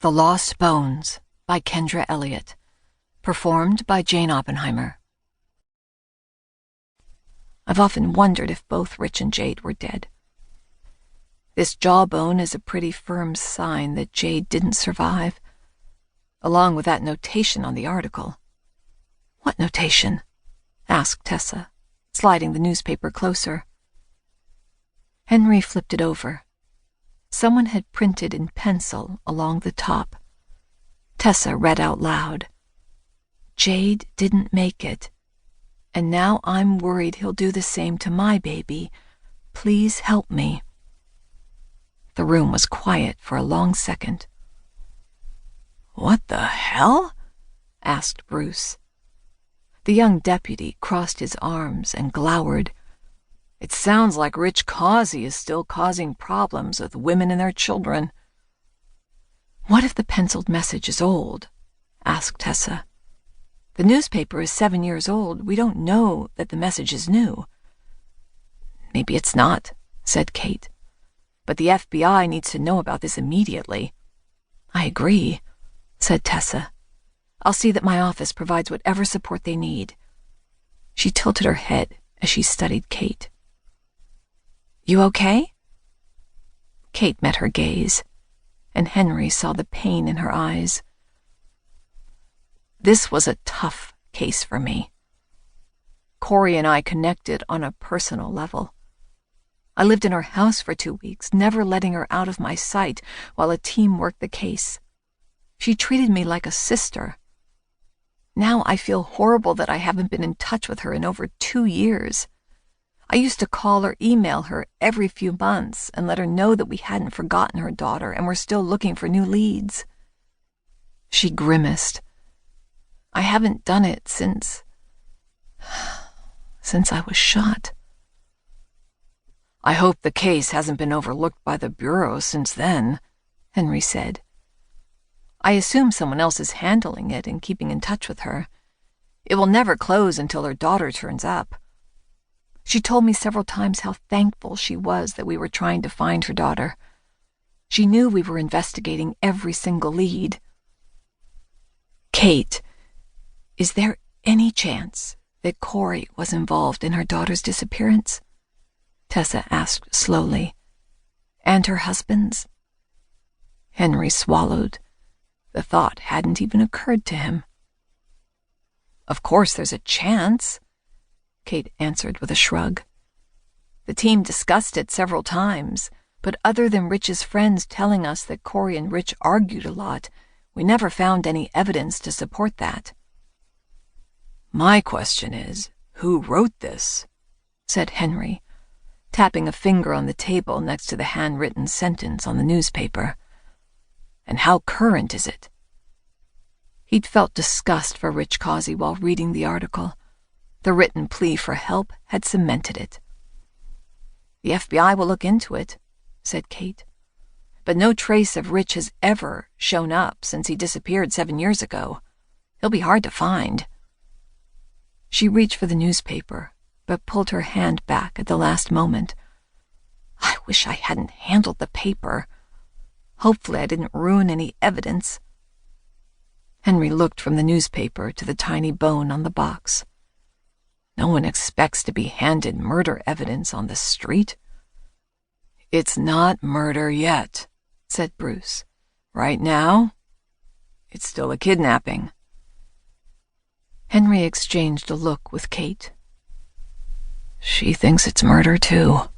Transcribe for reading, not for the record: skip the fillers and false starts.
The Lost Bones by Kendra Elliot. Performed by Jane Oppenheimer. I've often wondered if both Rich and Jade were dead. This jawbone is a pretty firm sign that Jade didn't survive, along with that notation on the article. What notation? Asked Tessa, sliding the newspaper closer. Henry flipped it over. Someone had printed in pencil along the top. Tessa read out loud. Jade didn't make it, and now I'm worried he'll do the same to my baby. Please help me. The room was quiet for a long second. What the hell? Asked Bruce. The young deputy crossed his arms and glowered. It sounds like Rich Causey is still causing problems with women and their children. What if the penciled message is old? Asked Tessa. The newspaper is 7 years old. We don't know that the message is new. Maybe it's not, said Cate. But the FBI needs to know about this immediately. I agree, said Tessa. I'll see that my office provides whatever support they need. She tilted her head as she studied Cate. You okay? Cate met her gaze, and Henry saw the pain in her eyes. This was a tough case for me. Corey and I connected on a personal level. I lived in her house for 2 weeks, never letting her out of my sight while a team worked the case. She treated me like a sister. Now I feel horrible that I haven't been in touch with her in over 2 years. I used to call or email her every few months and let her know that we hadn't forgotten her daughter and were still looking for new leads. She grimaced. I haven't done it since I was shot. I hope the case hasn't been overlooked by the Bureau since then, Henry said. I assume someone else is handling it and keeping in touch with her. It will never close until her daughter turns up. She told me several times how thankful she was that we were trying to find her daughter. She knew we were investigating every single lead. Cate, is there any chance that Corey was involved in her daughter's disappearance? Tessa asked slowly. And her husband's? Henry swallowed. The thought hadn't even occurred to him. Of course there's a chance, Cate answered with a shrug. The team discussed it several times, but other than Rich's friends telling us that Corey and Rich argued a lot, we never found any evidence to support that. My question is, who wrote this? Said Henry, tapping a finger on the table next to the handwritten sentence on the newspaper. And how current is it? He'd felt disgust for Rich Causey while reading the article. The written plea for help had cemented it. The FBI will look into it, said Cate. But no trace of Rich has ever shown up since he disappeared 7 years ago. He'll be hard to find. She reached for the newspaper, but pulled her hand back at the last moment. I wish I hadn't handled the paper. Hopefully I didn't ruin any evidence. Henry looked from the newspaper to the tiny bone on the box. No one expects to be handed murder evidence on the street. It's not murder yet, said Bruce. Right now, it's still a kidnapping. Henry exchanged a look with Cate. She thinks it's murder, too.